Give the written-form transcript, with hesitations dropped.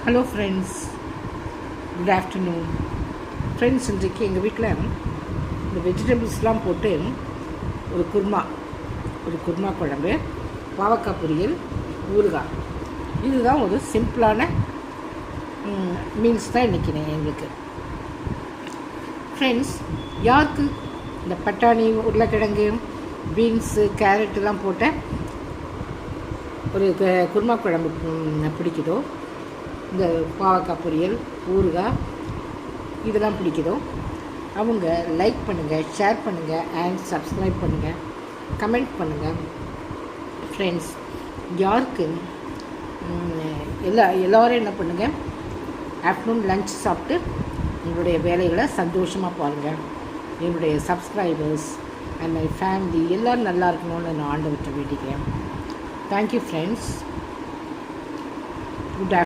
Hello friends, good afternoon friends. இன்றைக்கு எங்கள் வீட்டில் இந்த வெஜிடபிள்ஸ்லாம் போட்டு ஒரு குருமா குழம்பு, பாவக்காய் பொரியல், ஊறுகாய். இதுதான் ஒரு சிம்பிளான மீல்ஸ் தான் இன்றைக்கி எங்களுக்கு. ஃப்ரெண்ட்ஸ், யாருக்கு இந்த பட்டாணி, உருளைக்கிழங்கு, பீன்ஸு, கேரட்டெல்லாம் போட்ட ஒரு குருமா குழம்பு பிடிக்குதோ, இந்த பாவக்காய் பொரியல், ஊறுகாய் இதெல்லாம் பிடிக்குதோ அவங்க லைக் பண்ணுங்கள், ஷேர் பண்ணுங்கள் அண்ட் சப்ஸ்கிரைப் பண்ணுங்கள், கமெண்ட் பண்ணுங்கள். ஃப்ரெண்ட்ஸ், யாருக்கு எல்லோரும் என்ன பண்ணுங்கள், ஆஃப்டர்நூன் லன்ச் சாப்பிட்டு என்னுடைய வேலைகளை சந்தோஷமாக பாருங்கள். என்னுடைய சப்ஸ்கிரைபர்ஸ் அண்ட் மை ஃபேமிலி எல்லோரும் நல்லா இருக்கணும்னு நான் ஆண்டவர்கிட்ட வேண்டிக்கிறேன். Thank you friends. குட்